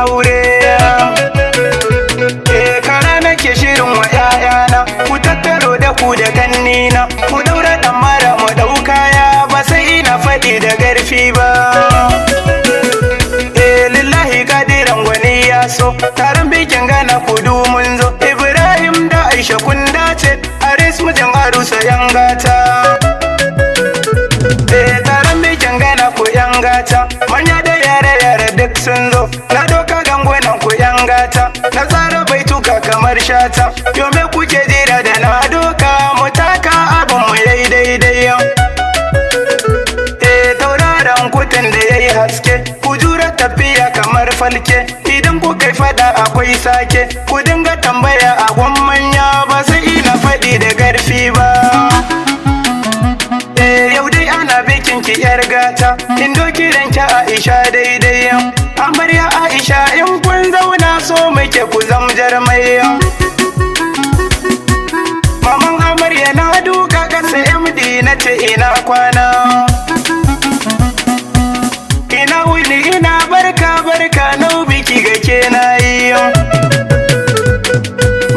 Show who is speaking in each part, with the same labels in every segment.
Speaker 1: aure. Kara nake shirin wa 'ya'yana, ku tattaro da ku da kannina, mu daura ɗan mara mu ɗau kaya, ba sai ina faɗi da ƙarfi ba. Lillahi kadiran gwani ya so, taron bikin gana kudu mun zo. Ibrahim da Aisha kun dace, Aris mijin arusa yan gata. Taron bikin gana ku yan gata, manya da yare duk sun zo. Na doka gangunan ku yan gata, na tsara baituka kamar shata. Yome kuke jira da na doka, mu taka abin mu yayi daidai. Tauraron kutun da yayi haske, ku jura tafiya kamar falke. Idan ku kai fada akwai sake, ku dinga tambaya a gwan manya, ba sai ina faɗi da ƙarfi ba. Yau dai ana bikin ki yar gata, in doki ranki Aisha daidai. Amarya Aisha in kun zauna so muke ku zam jarmai. Maman amarya na duka ƙasa MD na ce ina kwana. Ina wuni ina barka nau biki ga ke na yi.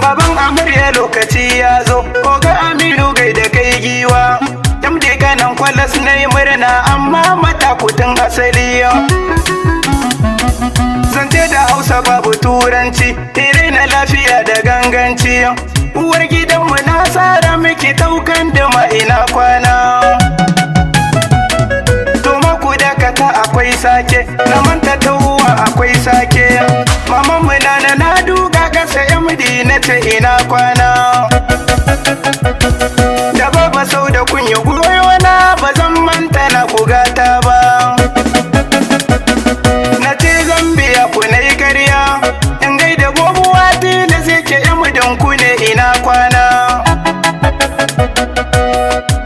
Speaker 1: Baban amarya lokaci ya zo, oga Aminu gai da kai giwa. MD kanan kwalas na yi murna amma matakutun asali. Zance da Hausa babu turanci, ire na lafiya da ganganci. Uwar gidanmu na tsara miki taukan duma ina kwana. Tuma ku dakata akwai sake, na manta tauwa akwai sake. Maman mu na duga kasa MD na ce ina kwana. Da baba sau da kunyi goyo na, ba zan manta na kugata ba. Na ce Zambiya ku na yi karya, in gaida gobuwa tilas yake MDin ku ne ina kwana.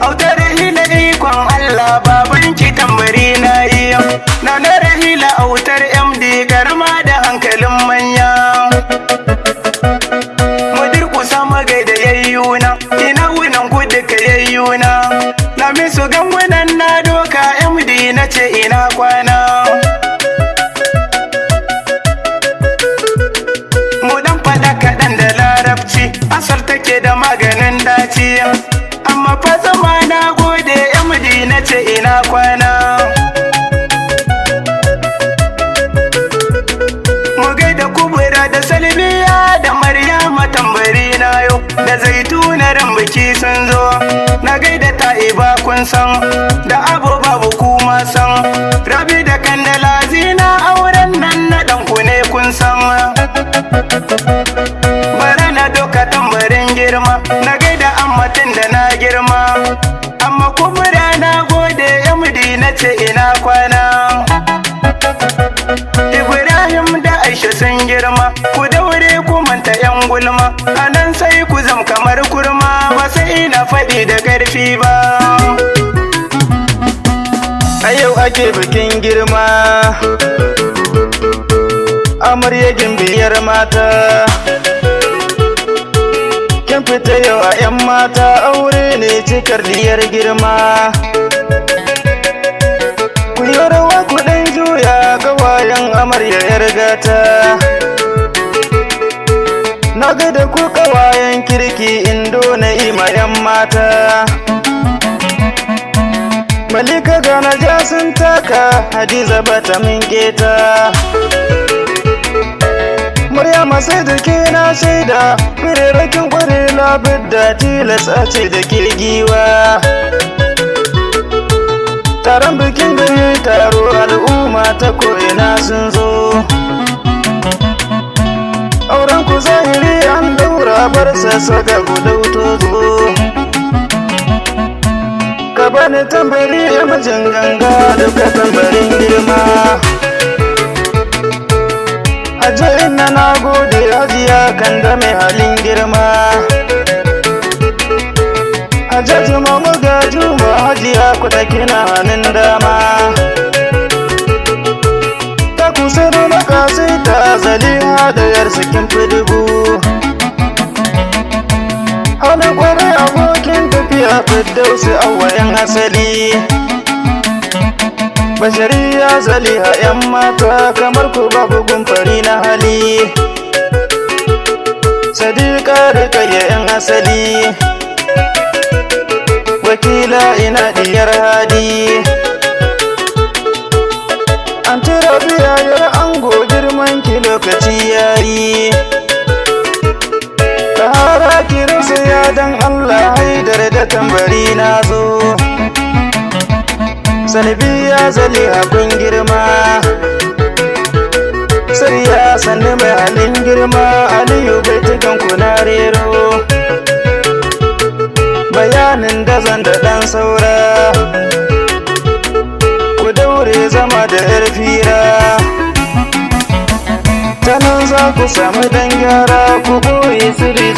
Speaker 1: Autar rahila ikon Allah, babanki tambari na yi. Na rahila autar MD garma da hankalin manya. Mu durkusa magaida yayyuna, ina wunan ku duka yayyuna. Na misu gangunan na doka MD na ce ina kwana. Mu dan fada kaɗan da larabci, asal take da maganin daci. Amma fa zama na gode MD na ce ina kwana. Mu gaida Kubura da Salmiya da Maryama tambari na yau, da Zaitunarin biki sun zo. Na gaida Ta'iba kun san, da Abu babu kuma san. Rabi da Kandala zina auren nan na ɗanku ne kun san. Bara na doka tambarin girma, na gaida ammatin da na girma. Amma Kubura na gode MD na ce ina kwana. Ibrahim da Aisha sun girma, ku daure ku manta yan gulma. Anan sai ku zam kamar kurma, ba sai ina faɗi da ƙarfi ba.
Speaker 2: A yau ake bikin girma, amarya gimbiyar mata. Kin fita yau a 'yan mata, aure ne cikar diyar girma. Ku yi rawa ku ɗan juya, ƙawayen amarya 'yar gata. Na ga da ku ƙawayen kirki, Indo na ima 'yan mata. Malika gana ja sun taka, Hadiza bata min keta. Maryama sai da ke na shaida, firarrakin kware labudda tilas a ce da ke giwa. Taron bikin da ya taro al'umma ta ko'ina sun zo. Auren ku zahiri an daura, bar sassaka ku dauto zo. Ka bani tambari ya mijin ganga, duka tambarin girma. Aje ina na gode hajiya kan da mai halin girma. Aje juma muga juma hajiya kuɗa kina hannun dama. Ta kusa da makasai ta zaliha da yarsa kin fi dubu. Halin kwarai abokin tafiya Firdausi Awwa 'yan asali. Bashariya Zaliha 'yan mata kamar ku babu gumfari na hali. Sadiqa Rukayya 'yan asali, Wakila ina diyar Hadi. Anti Rabi'a yar ango girman ki lokaci yayi. Tahara kirinsu ya dan Allah Haidar da tambari na zo. Salbiya Zaliha kun girma, Sariya sannu mai halin girma, Aliyu bai tukan ku na rero. Bayanin da zan da ɗan saura, ku daure zama da 'yar fira. Ta nan za ku samu dan gyara, ku boye sirri